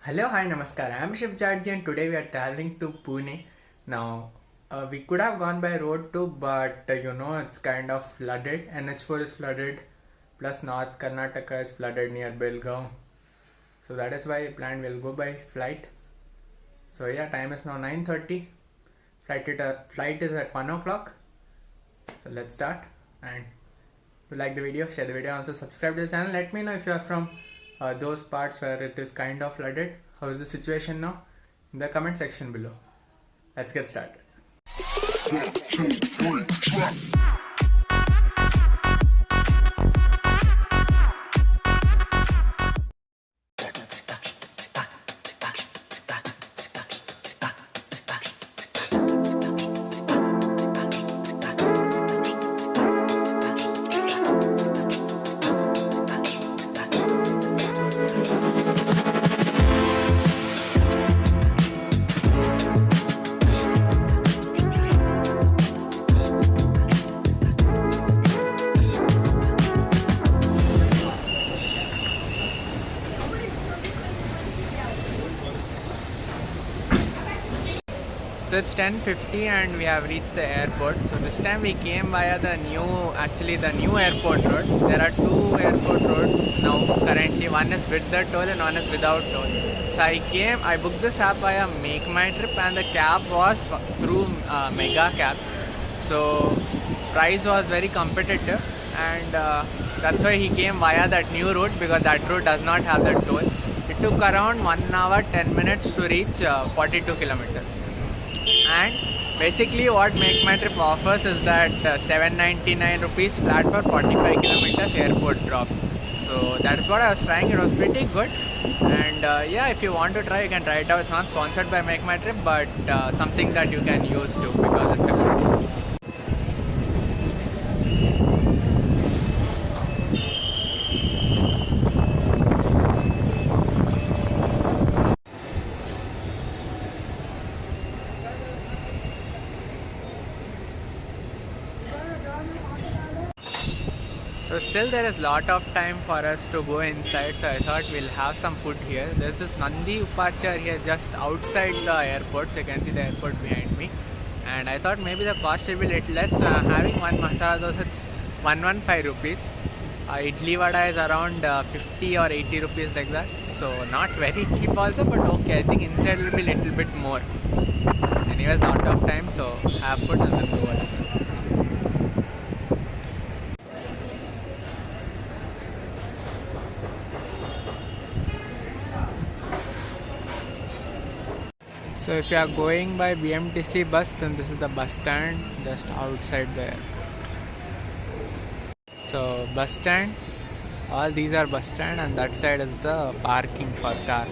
Hello, hi, namaskar. I'm Rishabh Chatterjee and today we are traveling to Pune. Now, we could have gone by road too, but it's kind of flooded. NH4 is flooded, plus North Karnataka is flooded near Belgaum. So that is why I planned we'll go by flight. So yeah, time is now 9:30. Flight is at 1 o'clock. So let's start. And if you like the video, share the video, also subscribe to the channel. Let me know if you are from those parts where it is kind of flooded. How is the situation now? In the comment section below. Let's get started. One, two, three, drop. So it's 10:50 and we have reached the airport. So this time we came via the new airport road. There are two airport roads now currently. One is with the toll and one is without toll. So I booked this app via Make My Trip and the cab was through Mega Cabs. So price was very competitive and that's why he came via that new route, because that route does not have the toll. It took around 1 hour 10 minutes to reach 42 kilometers. And basically what Make My Trip offers is that 799 rupees flat for 45 kilometers airport drop. So that is what I was trying. It was pretty good. And yeah, if you want to try, you can try it out. It's not sponsored by Make My Trip, but something that you can use too, because it's a good deal. So still there is lot of time for us to go inside, so I thought we'll have some food here. There's this Nandi Upachar here just outside the airport, so you can see the airport behind me. And I thought maybe the cost will be a little less, so I'm having one masala dosa, it's 115 rupees. Idli vada is around 50 or 80 rupees like that. So not very cheap also, but okay, I think inside will be a little bit more. Anyways, lot of time, so have food and then go also. So if you are going by BMTC bus, then this is the bus stand just outside there. So bus stand, all these are bus stand, and that side is the parking for car.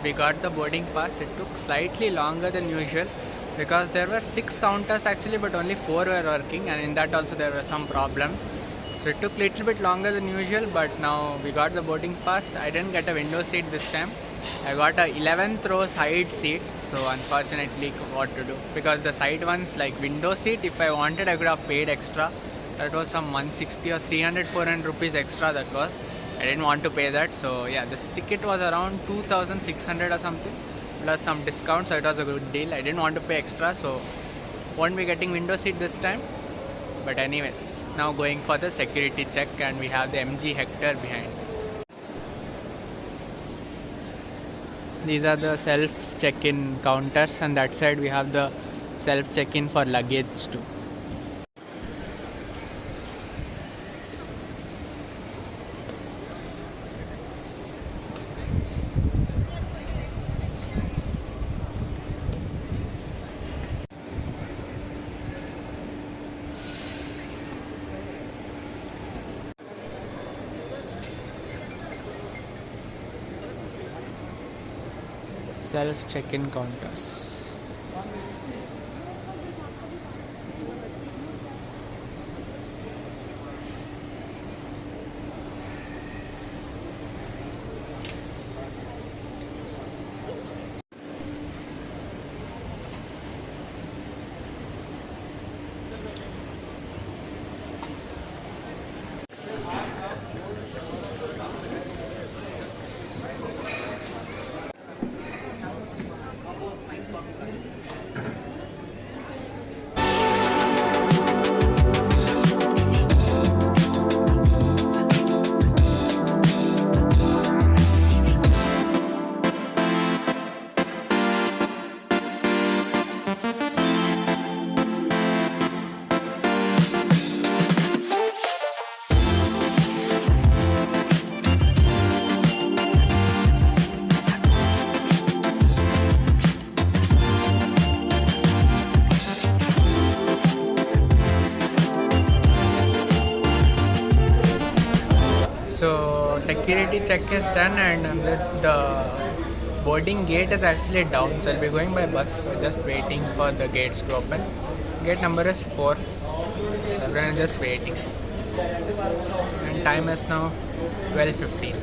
We got the boarding pass. It took slightly longer than usual because there were 6 counters actually, but only 4 were working, and in that also there were some problems. So it took little bit longer than usual, but now we got the boarding pass. I didn't get a window seat this time. I got a 11th row side seat, so unfortunately what to do, because the side ones like window seat, if I wanted I could have paid extra. That was some 160 or 300 400 rupees extra that was. I didn't want to pay that. So yeah, this ticket was around 2,600 or something plus some discount, so it was a good deal. I didn't want to pay extra, so won't be getting window seat this time. But anyways, now going for the security check, and we have the MG Hector behind. These are the self check-in counters, and that side we have the self check-in for luggage too. Self check-in counters. So security check is done, and the boarding gate is actually down, so I'll be going by bus. So just waiting for the gates to open. Gate number is 4. So everyone is just waiting. And time is now 12:15.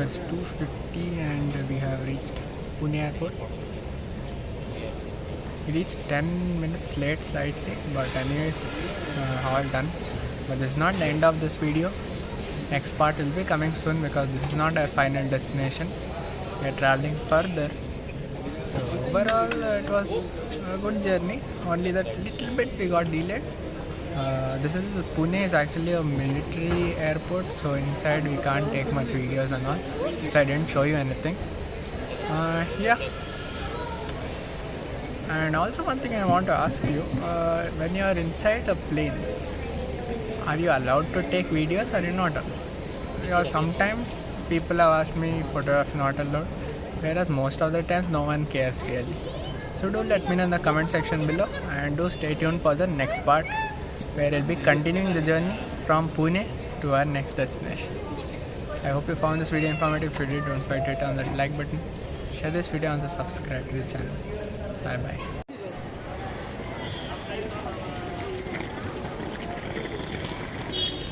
it's 2:50 and we have reached Pune airport. We reached 10 minutes late slightly, but anyways, all done. But this is not the end of this video. Next part will be coming soon because this is not our final destination. We are traveling further. So overall, it was a good journey. Only that little bit we got delayed. This is Pune is actually a military airport, so inside we can't take much videos and all. So I didn't show you anything. Yeah. And also one thing I want to ask you: when you are inside a plane, are you allowed to take videos or are you not allowed? Because sometimes people have asked me photographs not allowed, whereas most of the times no one cares really. So do let me know in the comment section below, and do stay tuned for the next part where I'll be continuing the journey from Pune to our next destination. I hope you found this video informative. If you did, don't forget to hit on that like button, share this video and subscribe to the channel. Bye bye.